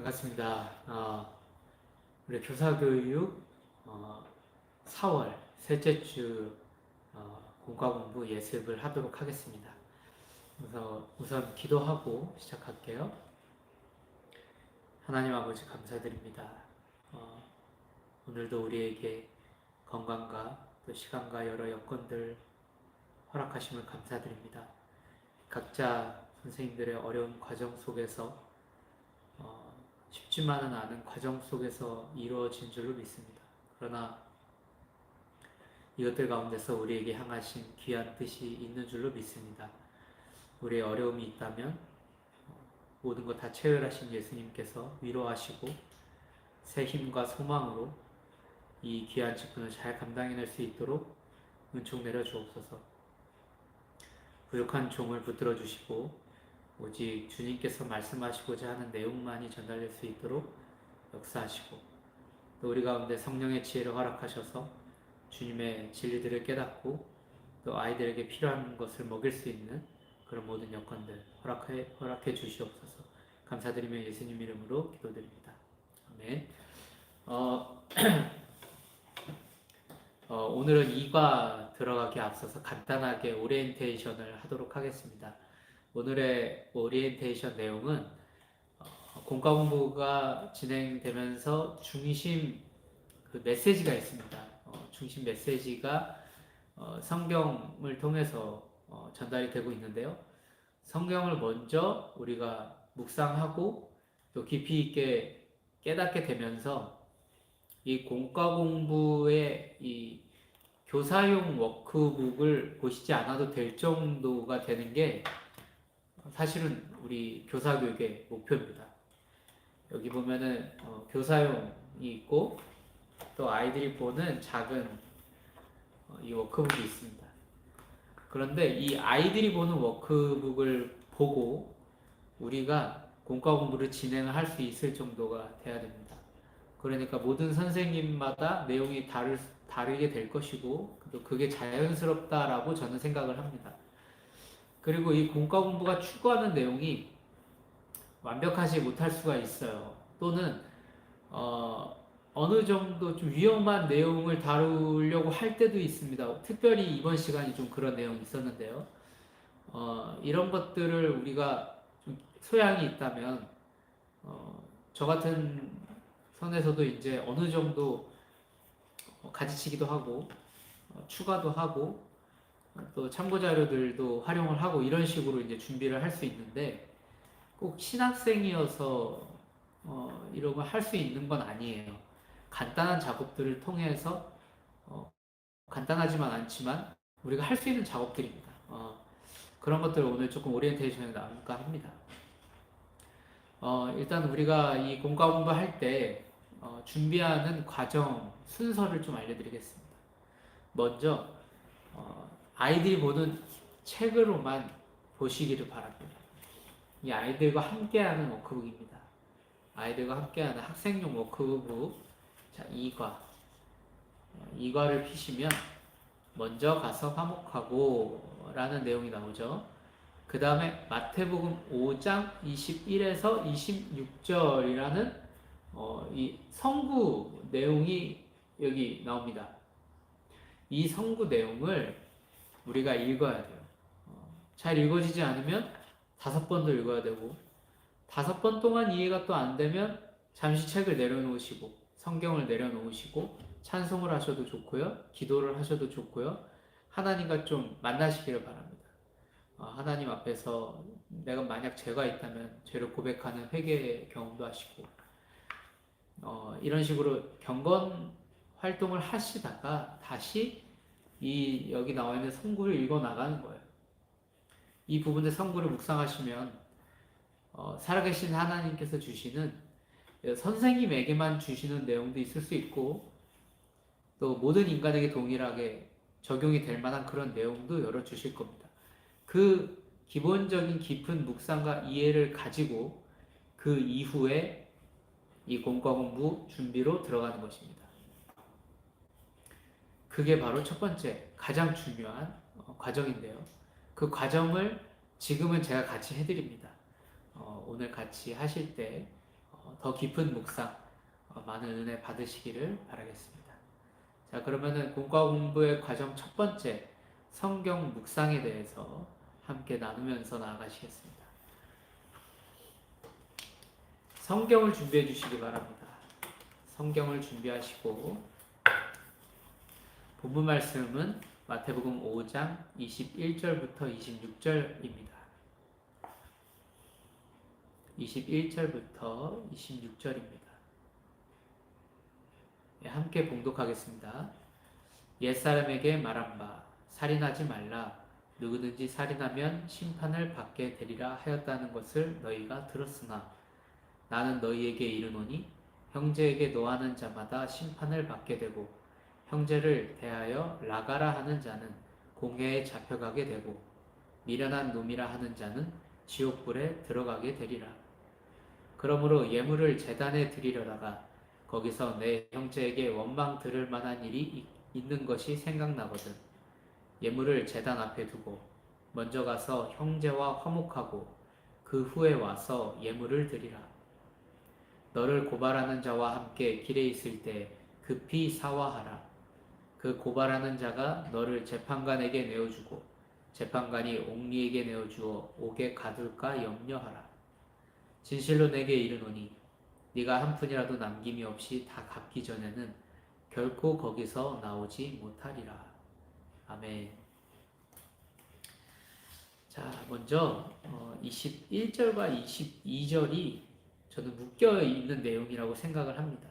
반갑습니다. 우리 교사교육 4월 셋째 주 공과공부 예습을 하도록 하겠습니다. 그래서 우선 기도하고 시작할게요. 하나님 아버지 감사드립니다. 오늘도 우리에게 건강과 또 시간과 여러 여건들 허락하심을 감사드립니다. 각자 선생님들의 어려운 과정 속에서 쉽지만은 않은 과정 속에서 이루어진 줄로 믿습니다. 그러나 이것들 가운데서 우리에게 향하신 귀한 뜻이 있는 줄로 믿습니다. 우리의 어려움이 있다면 모든 것 다 체결하신 예수님께서 위로하시고 새 힘과 소망으로 이 귀한 직분을 잘 감당해낼 수 있도록 은총 내려 주옵소서. 부족한 종을 붙들어 주시고 오직 주님께서 말씀하시고자 하는 내용만이 전달될 수 있도록 역사하시고 또 우리 가운데 성령의 지혜를 허락하셔서 주님의 진리들을 깨닫고 또 아이들에게 필요한 것을 먹일 수 있는 그런 모든 여건들 허락해 주시옵소서. 감사드리며 예수님 이름으로 기도드립니다. 아멘. 오늘은 2과 들어가기 앞서서 간단하게 오리엔테이션을 하도록 하겠습니다. 오늘의 오리엔테이션 내용은 공과 공부가 진행되면서 중심 메시지가 있습니다. 중심 메시지가 성경을 통해서 전달이 되고 있는데요. 성경을 먼저 우리가 묵상하고 또 깊이 있게 깨닫게 되면서 이 공과 공부의 이 교사용 워크북을 보시지 않아도 될 정도가 되는 게 사실은 우리 교사교육의 목표입니다. 여기 보면은 교사용이 있고 또 아이들이 보는 작은 이 워크북이 있습니다. 그런데 이 아이들이 보는 워크북을 보고 우리가 공과 공부를 진행을 할 수 있을 정도가 돼야 됩니다. 그러니까 모든 선생님마다 내용이 다르게 될 것이고 또 그게 자연스럽다라고 저는 생각을 합니다. 그리고 이 공과 공부가 추구하는 내용이 완벽하지 못할 수가 있어요. 또는 어느 정도 좀 위험한 내용을 다루려고 할 때도 있습니다. 특별히 이번 시간이 좀 그런 내용이 있었는데요. 이런 것들을 우리가 좀 소양이 있다면 저 같은 선에서도 이제 어느 정도 가지치기도 하고 추가도 하고 또 참고 자료들도 활용을 하고 이런 식으로 이제 준비를 할 수 있는데 꼭 신학생이어서 이런 걸 할 수 있는 건 아니에요. 간단한 작업들을 통해서 간단하지만 않지만 우리가 할 수 있는 작업들입니다. 그런 것들을 오늘 조금 오리엔테이션에 나눌까 합니다. 일단 우리가 이 공과 공부할 때 준비하는 과정 순서를 좀 알려드리겠습니다. 먼저 아이들이 보는 책으로만 보시기를 바랍니다. 이 아이들과 함께하는 워크북입니다. 아이들과 함께하는 학생용 워크북. 자, 2과를 피시면 먼저 가서 화목하고 라는 내용이 나오죠. 그 다음에 마태복음 5장 21에서 26절이라는 이 성구 내용이 여기 나옵니다. 이 성구 내용을 우리가 읽어야 돼요. 잘 읽어지지 않으면 5번도 읽어야 되고 5번 동안 이해가 또 안 되면 잠시 책을 내려놓으시고 성경을 내려놓으시고 찬송을 하셔도 좋고요. 기도를 하셔도 좋고요. 하나님과 좀 만나시기를 바랍니다. 하나님 앞에서 내가 만약 죄가 있다면 죄를 고백하는 회개 경험도 하시고 이런 식으로 경건 활동을 하시다가 다시 이 여기 나와 있는 성구를 읽어 나가는 거예요. 이 부분의 성구를 묵상하시면 살아계신 하나님께서 주시는 선생님에게만 주시는 내용도 있을 수 있고 또 모든 인간에게 동일하게 적용이 될 만한 그런 내용도 열어주실 겁니다. 그 기본적인 깊은 묵상과 이해를 가지고 그 이후에 이 공과 공부 준비로 들어가는 것입니다. 그게 바로 첫 번째 가장 중요한 과정인데요. 그 과정을 지금은 제가 같이 해드립니다. 오늘 같이 하실 때 더 깊은 묵상, 많은 은혜 받으시기를 바라겠습니다. 자, 그러면은 공과 공부의 과정 첫 번째 성경 묵상에 대해서 함께 나누면서 나아가시겠습니다. 성경을 준비해 주시기 바랍니다. 성경을 준비하시고 본문 말씀은 마태복음 5장 21절부터 26절입니다. 21절부터 26절입니다. 함께 봉독하겠습니다. 옛사람에게 말한 바 살인하지 말라. 누구든지 살인하면 심판을 받게 되리라 하였다는 것을 너희가 들었으나 나는 너희에게 이르노니 형제에게 노하는 자마다 심판을 받게 되고 형제를 대하여 나가라 하는 자는 공회에 잡혀가게 되고 미련한 놈이라 하는 자는 지옥불에 들어가게 되리라. 그러므로 예물을 제단에 드리려다가 거기서 내 형제에게 원망 들을 만한 일이 있는 것이 생각나거든. 예물을 제단 앞에 두고 먼저 가서 형제와 화목하고 그 후에 와서 예물을 드리라. 너를 고발하는 자와 함께 길에 있을 때 급히 사화하라. 그 고발하는 자가 너를 재판관에게 내어주고 재판관이 옥리에게 내어주어 옥에 가둘까 염려하라. 진실로 내게 이르노니 네가 한 푼이라도 남김이 없이 다 갚기 전에는 결코 거기서 나오지 못하리라. 아멘. 자, 먼저 21절과 22절이 저는 묶여있는 내용이라고 생각을 합니다.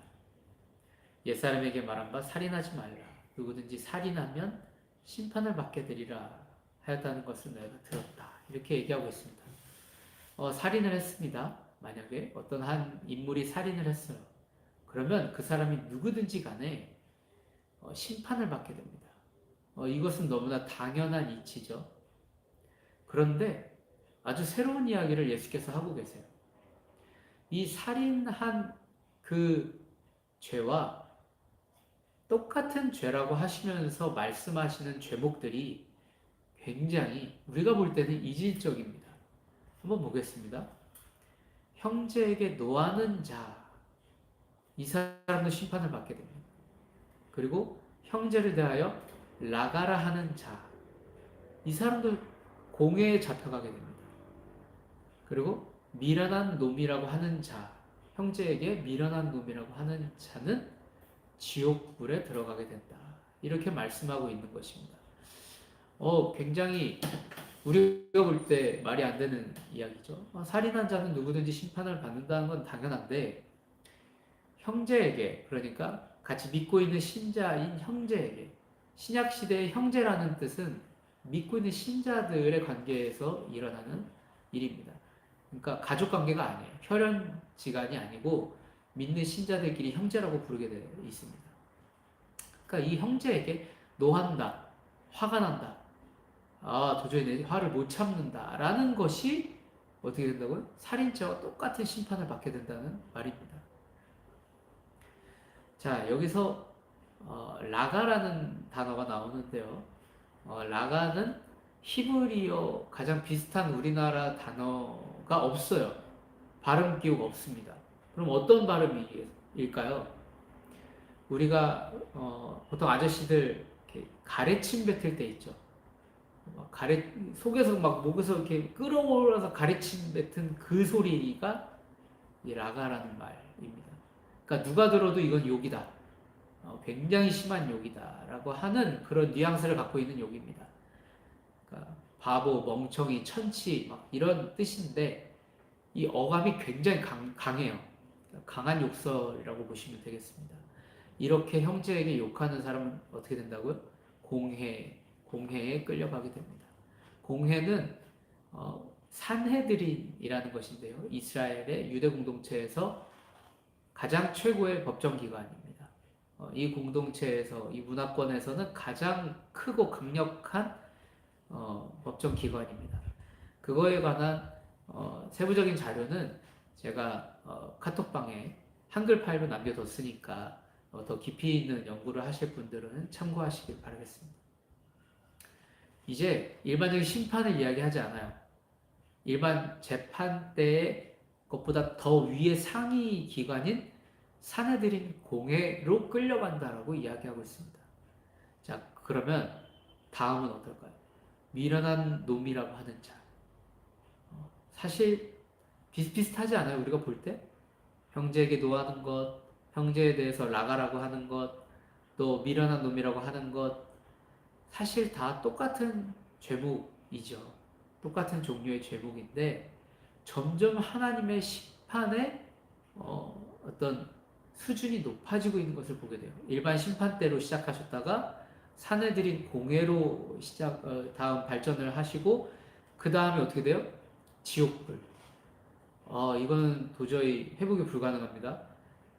옛사람에게 말한 바 살인하지 말라. 누구든지 살인하면 심판을 받게 되리라 하였다는 것을 내가 들었다. 이렇게 얘기하고 있습니다. 살인을 했습니다. 만약에 어떤 한 인물이 살인을 했어요. 그러면 그 사람이 누구든지 간에 심판을 받게 됩니다. 이것은 너무나 당연한 이치죠. 그런데 아주 새로운 이야기를 예수께서 하고 계세요. 이 살인한 그 죄와 똑같은 죄라고 하시면서 말씀하시는 죄목들이 굉장히 우리가 볼 때는 이질적입니다. 한번 보겠습니다. 형제에게 노하는 자, 이 사람도 심판을 받게 됩니다. 그리고 형제를 대하여 나가라 하는 자, 이 사람도 공회에 잡혀가게 됩니다. 그리고 미련한 놈이라고 하는 자, 형제에게 미련한 놈이라고 하는 자는 지옥불에 들어가게 된다. 이렇게 말씀하고 있는 것입니다. 굉장히 우리가 볼 때 말이 안 되는 이야기죠. 살인한 자는 누구든지 심판을 받는다는 건 당연한데 형제에게, 그러니까 같이 믿고 있는 신자인 형제에게, 신약시대의 형제라는 뜻은 믿고 있는 신자들의 관계에서 일어나는 일입니다. 그러니까 가족관계가 아니에요. 혈연지간이 아니고 믿는 신자들끼리 형제라고 부르게 되어 있습니다. 그러니까 이 형제에게 노한다, 화가 난다, 도저히 내 화를 못 참는다 라는 것이 어떻게 된다고요? 살인죄와 똑같은 심판을 받게 된다는 말입니다. 자, 여기서 라가라는 단어가 나오는데요. 라가는 히브리어 가장 비슷한 우리나라 단어가 없어요. 발음 기호가 없습니다. 그럼 어떤 발음일까요? 우리가 보통 아저씨들 이렇게 가래침 뱉을 때 있죠. 속에서 막 목에서 이렇게 끌어올라서 가래침 뱉은 그 소리가 이 라가라는 말입니다. 그러니까 누가 들어도 이건 욕이다. 굉장히 심한 욕이다라고 하는 그런 뉘앙스를 갖고 있는 욕입니다. 그러니까 바보, 멍청이, 천치 막 이런 뜻인데 이 어감이 굉장히 강해요. 강한 욕설이라고 보시면 되겠습니다. 이렇게 형제에게 욕하는 사람은 어떻게 된다고요? 공회에 끌려가게 됩니다. 공회는 산헤드린이라는 것인데요. 이스라엘의 유대 공동체에서 가장 최고의 법정기관입니다. 이 공동체에서, 이 문화권에서는 가장 크고 강력한 법정기관입니다. 그거에 관한 세부적인 자료는 제가 카톡방에 한글 파일로 남겨뒀으니까 더 깊이 있는 연구를 하실 분들은 참고하시길 바라겠습니다. 이제 일반적인 심판을 이야기하지 않아요. 일반 재판 때의 것보다 더 위의 상위 기관인 사내들인 공회로 끌려간다라고 이야기하고 있습니다. 자, 그러면 다음은 어떨까요? 미련한 놈이라고 하는 자. 사실 비슷비슷하지 않아요? 우리가 볼 때? 형제에게 노하는 것, 형제에 대해서 나가라고 하는 것, 또 미련한 놈이라고 하는 것, 사실 다 똑같은 죄목이죠. 똑같은 종류의 죄목인데 점점 하나님의 심판의 어떤 수준이 높아지고 있는 것을 보게 돼요. 일반 심판대로 시작하셨다가 사내들인 공회로 다음 발전을 하시고 그 다음에 어떻게 돼요? 지옥불. 이거는 도저히 회복이 불가능합니다.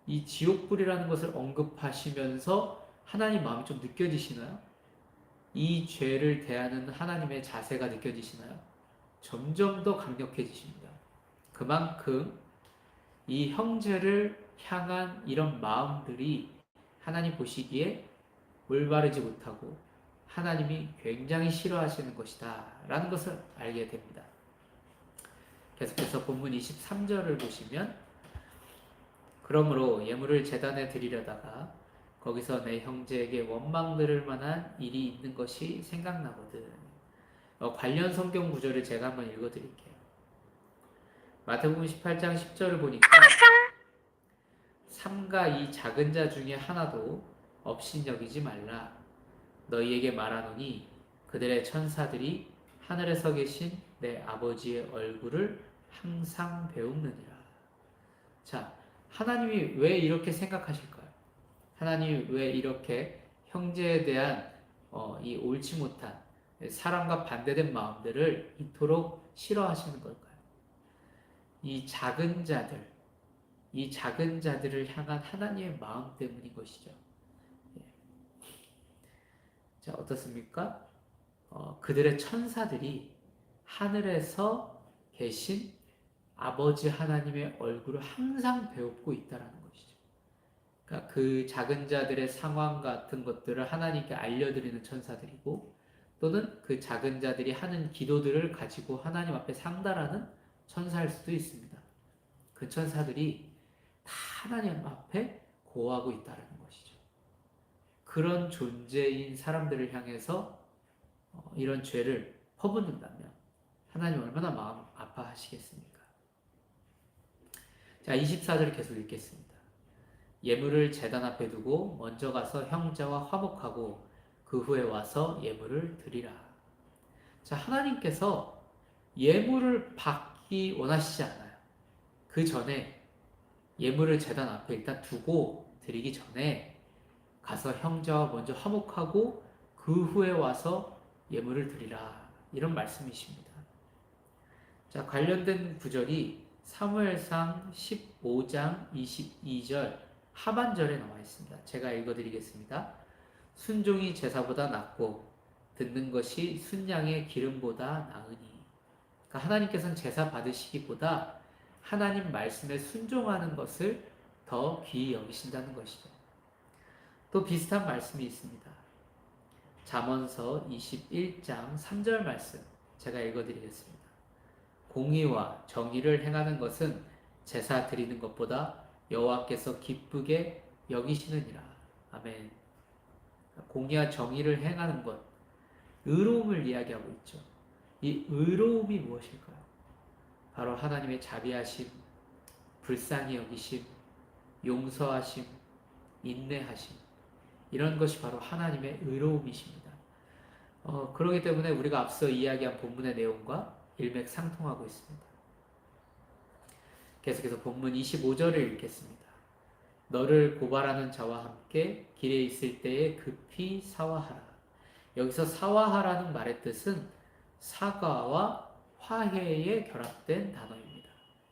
이 지옥불이라는 것을 언급하시면서 하나님 마음이 좀 느껴지시나요? 이 죄를 대하는 하나님의 자세가 느껴지시나요? 점점 더 강력해지십니다. 그만큼 이 형제를 향한 이런 마음들이 하나님 보시기에 올바르지 못하고 하나님이 굉장히 싫어하시는 것이다 라는 것을 알게 됩니다. 계속해서 본문 23절을 보시면 그러므로 예물을 제단에 드리려다가 거기서 내 형제에게 원망 들을 만한 일이 있는 것이 생각나거든. 관련 성경 구절을 제가 한번 읽어드릴게요. 마태복음 18장 10절을 보니까 삼가 이 작은 자 중에 하나도 업신여기지 말라. 너희에게 말하노니 그들의 천사들이 하늘에서 계신 내 아버지의 얼굴을 항상 배우느니라. 자, 하나님이 왜 이렇게 생각하실까요? 하나님이 왜 이렇게 형제에 대한 이 옳지 못한 사랑과 반대된 마음들을 이토록 싫어하시는 걸까요? 이 작은 자들을 향한 하나님의 마음 때문인 것이죠. 자, 어떻습니까? 그들의 천사들이 하늘에서 계신 아버지 하나님의 얼굴을 항상 배우고 있다라는 것이죠. 그러니까 그 작은 자들의 상황 같은 것들을 하나님께 알려드리는 천사들이고 또는 그 작은 자들이 하는 기도들을 가지고 하나님 앞에 상달하는 천사일 수도 있습니다. 그 천사들이 다 하나님 앞에 고하고 있다는 것이죠. 그런 존재인 사람들을 향해서 이런 죄를 퍼붓는다면 하나님 얼마나 마음 아파하시겠습니까? 자, 24절 계속 읽겠습니다. 예물을 제단 앞에 두고 먼저 가서 형제와 화목하고 그 후에 와서 예물을 드리라. 자, 하나님께서 예물을 받기 원하시지 않아요. 그 전에 예물을 제단 앞에 일단 두고 드리기 전에 가서 형제와 먼저 화목하고 그 후에 와서 예물을 드리라. 이런 말씀이십니다. 자, 관련된 구절이 사무엘상 15장 22절 하반절에 나와 있습니다. 제가 읽어드리겠습니다. 순종이 제사보다 낫고 듣는 것이 순양의 기름보다 나으니. 그러니까 하나님께서는 제사 받으시기보다 하나님 말씀에 순종하는 것을 더 귀히 여기신다는 것이죠. 또 비슷한 말씀이 있습니다. 잠언서 21장 3절 말씀 제가 읽어드리겠습니다. 공의와 정의를 행하는 것은 제사 드리는 것보다 여호와께서 기쁘게 여기시느니라. 아멘. 공의와 정의를 행하는 것, 의로움을 이야기하고 있죠. 이 의로움이 무엇일까요? 바로 하나님의 자비하심, 불쌍히 여기심, 용서하심, 인내하심, 이런 것이 바로 하나님의 의로움이십니다. 그렇기 때문에 우리가 앞서 이야기한 본문의 내용과 일맥상통하고 있습니다. 계속해서 본문 25절을 읽겠습니다. 너를 고발하는 자와 함께 길에 있을 때에 급히 사화하라. 여기서 사화하라는 말의 뜻은 사과와 화해에 결합된 단어입니다.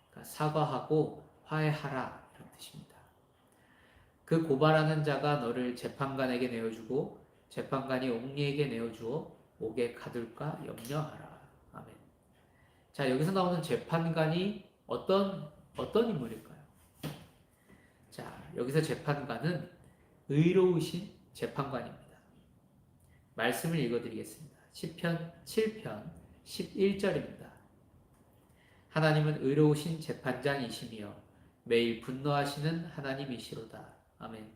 그러니까 사과하고 화해하라 이런 뜻입니다. 그 고발하는 자가 너를 재판관에게 내어주고 재판관이 옥리에게 내어주어 옥에 가둘까 염려하라. 아멘. 자, 여기서 나오는 재판관이 어떤 인물일까요? 자, 여기서 재판관은 의로우신 재판관입니다. 말씀을 읽어드리겠습니다. 시편 7편 11절입니다. 하나님은 의로우신 재판장이시며 매일 분노하시는 하나님이시로다. 아멘.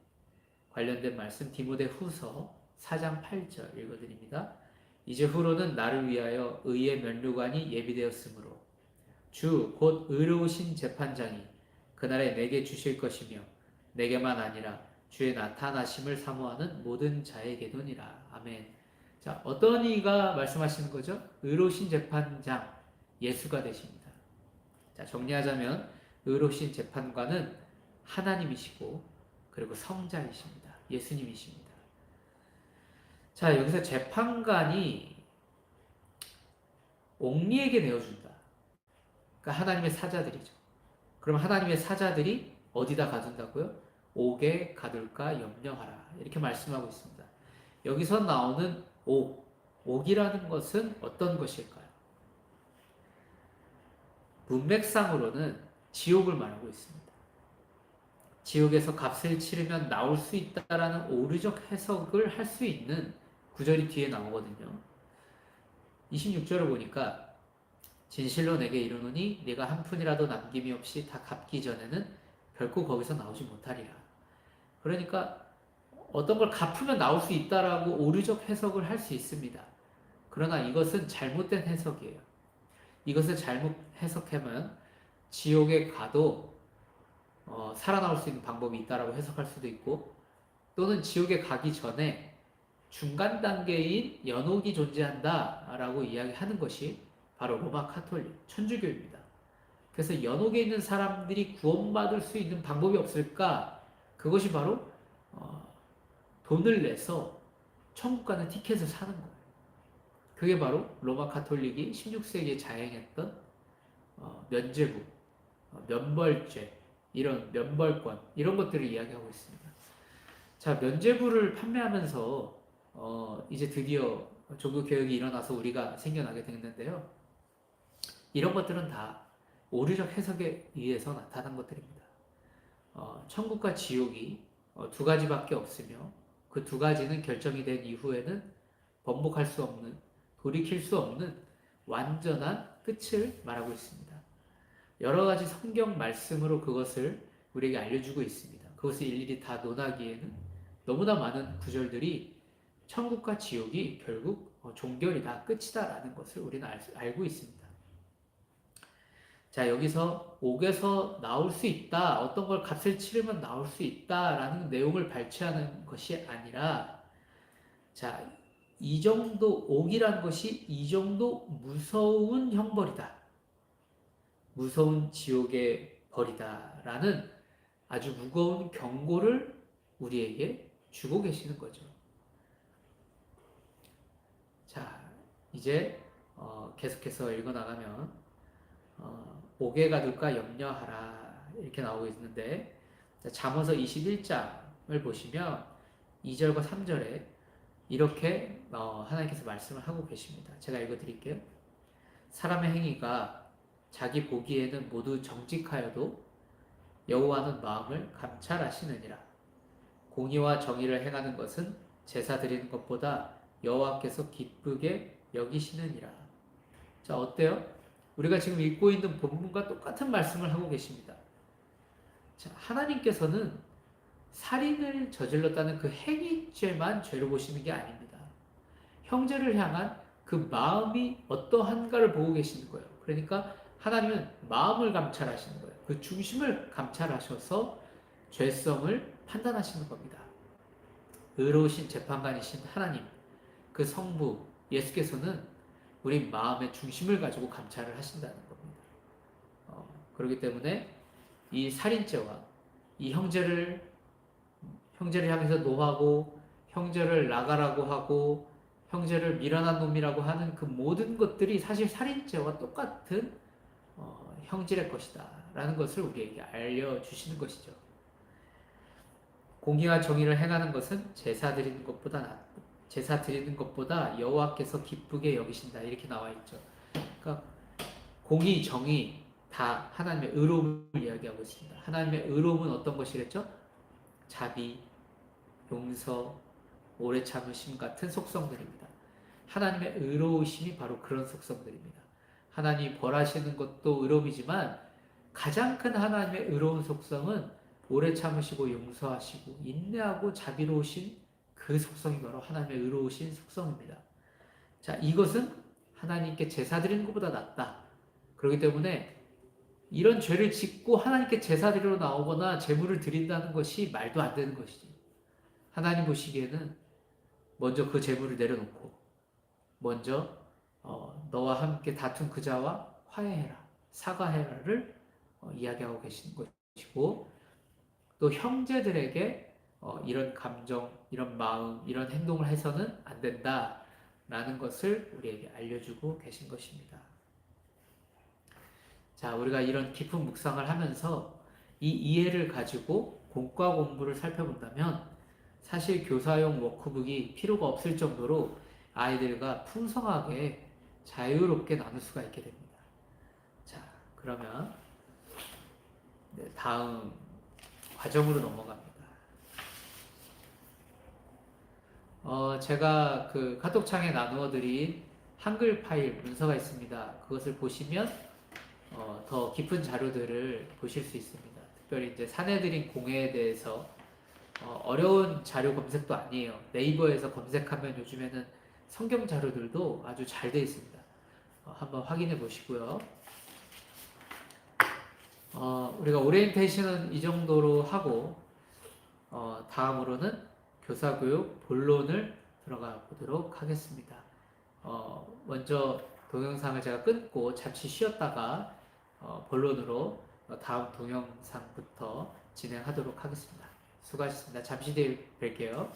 관련된 말씀 디모데 후서 4장 8절 읽어드립니다. 이제 후로는 나를 위하여 의의 면류관이 예비되었으므로 주 곧 의로우신 재판장이 그날에 내게 주실 것이며 내게만 아니라 주의 나타나심을 사모하는 모든 자에게도니라. 아멘. 자, 어떤 이가 말씀하시는 거죠? 의로우신 재판장 예수가 되십니다. 자, 정리하자면 의로우신 재판관은 하나님이시고 그리고 성자이십니다. 예수님이십니다. 자, 여기서 재판관이 옥리에게 내어준다. 그러니까 하나님의 사자들이죠. 그럼 하나님의 사자들이 어디다 가둔다고요? 옥에 가둘까 염려하라. 이렇게 말씀하고 있습니다. 여기서 나오는 옥이라는 것은 어떤 것일까요? 문맥상으로는 지옥을 말하고 있습니다. 지옥에서 값을 치르면 나올 수 있다라는 오류적 해석을 할 수 있는 구절이 뒤에 나오거든요. 26절을 보니까 진실로 내게 이르노니 네가 한 푼이라도 남김이 없이 다 갚기 전에는 결코 거기서 나오지 못하리라. 그러니까 어떤 걸 갚으면 나올 수 있다라고 오류적 해석을 할 수 있습니다. 그러나 이것은 잘못된 해석이에요. 이것을 잘못 해석하면 지옥에 가도 살아나올 수 있는 방법이 있다라고 해석할 수도 있고, 또는 지옥에 가기 전에 중간 단계인 연옥이 존재한다라고 이야기하는 것이 바로 로마 카톨릭 천주교입니다. 그래서 연옥에 있는 사람들이 구원받을 수 있는 방법이 없을까? 그것이 바로 돈을 내서 천국 가는 티켓을 사는 거예요. 그게 바로 로마 카톨릭이 16세기에 자행했던 면죄부, 면벌죄, 이런 면벌권, 이런 것들을 이야기하고 있습니다. 자, 면죄부를 판매하면서 이제 드디어 종교개혁이 일어나서 우리가 생겨나게 됐는데요. 이런 것들은 다 오류적 해석에 의해서 나타난 것들입니다. 천국과 지옥이 두 가지밖에 없으며 그 두 가지는 결정이 된 이후에는 번복할 수 없는, 돌이킬 수 없는 완전한 끝을 말하고 있습니다. 여러 가지 성경 말씀으로 그것을 우리에게 알려주고 있습니다. 그것을 일일이 다 논하기에는 너무나 많은 구절들이 천국과 지옥이 결국 종결이다, 끝이다라는 것을 우리는 알고 있습니다. 자, 여기서 옥에서 나올 수 있다, 어떤 걸 값을 치르면 나올 수 있다라는 내용을 발췌하는 것이 아니라, 자, 이 정도 옥이라는 것이 이 정도 무서운 형벌이다, 무서운 지옥의 벌이다라는 아주 무거운 경고를 우리에게 주고 계시는 거죠. 자, 이제 계속해서 읽어나가면 옥에 가둘까 염려하라 이렇게 나오고 있는데, 잠언서 21장을 보시면 2절과 3절에 이렇게 하나님께서 말씀을 하고 계십니다. 제가 읽어드릴게요. 사람의 행위가 자기 보기에는 모두 정직하여도 여호와는 마음을 감찰하시느니라. 공의와 정의를 행하는 것은 제사 드리는 것보다 여호와께서 기쁘게 여기시느니라. 자, 어때요? 우리가 지금 읽고 있는 본문과 똑같은 말씀을 하고 계십니다. 자, 하나님께서는 살인을 저질렀다는 그 행위죄만 죄로 보시는 게 아닙니다. 형제를 향한 그 마음이 어떠한가를 보고 계시는 거예요. 그러니까 하나님은 마음을 감찰하시는 거예요. 그 중심을 감찰하셔서 죄성을 판단하시는 겁니다. 의로우신 재판관이신 하나님, 그 성부 예수께서는 우리 마음의 중심을 가지고 감찰을 하신다는 겁니다. 그렇기 때문에 이 살인죄와 이 형제를 향해서 노하고, 형제를 나가라고 하고, 형제를 미련한 놈이라고 하는 그 모든 것들이 사실 살인죄와 똑같은 형질의 것이다 라는 것을 우리에게 알려주시는 것이죠. 공의와 정의를 행하는 것은 제사 드리는 것보다 여호와께서 기쁘게 여기신다 이렇게 나와 있죠. 그러니까 공의, 정의 다 하나님의 의로움을 이야기하고 있습니다. 하나님의 의로움은 어떤 것이랬죠? 자비, 용서, 오래 참으심 같은 속성들입니다. 하나님의 의로우심이 바로 그런 속성들입니다. 하나님 벌하시는 것도 의로움이지만 가장 큰 하나님의 의로운 속성은 오래 참으시고 용서하시고 인내하고 자비로우신 그 속성이 바로 하나님의 의로우신 속성입니다. 자, 이것은 하나님께 제사 드리는 것보다 낫다. 그렇기 때문에 이런 죄를 짓고 하나님께 제사 드리러 나오거나 제물을 드린다는 것이 말도 안 되는 것이지. 하나님 보시기에는 먼저 그 제물을 내려놓고 먼저 너와 함께 다툰 그자와 화해해라, 사과해라를 이야기하고 계시는 것이고 또 형제들에게 이런 감정, 이런 마음, 이런 행동을 해서는 안 된다라는 것을 우리에게 알려주고 계신 것입니다. 자, 우리가 이런 깊은 묵상을 하면서 이 이해를 가지고 공과 공부를 살펴본다면 사실 교사용 워크북이 필요가 없을 정도로 아이들과 풍성하게 자유롭게 나눌 수가 있게 됩니다. 자, 그러면 다음 과정으로 넘어갑니다. 제가 그 카톡창에 나누어드린 한글 파일 문서가 있습니다. 그것을 보시면 더 깊은 자료들을 보실 수 있습니다. 특별히 이제 사내들인 공예에 대해서 어려운 자료 검색도 아니에요. 네이버에서 검색하면 요즘에는 성경 자료들도 아주 잘 되어 있습니다. 한번 확인해 보시고요. 우리가 오리엔테이션은 이 정도로 하고 다음으로는 교사교육 본론을 들어가 보도록 하겠습니다. 먼저 동영상을 제가 끊고 잠시 쉬었다가 본론으로 다음 동영상부터 진행하도록 하겠습니다. 수고하셨습니다. 잠시 뒤에 뵐게요.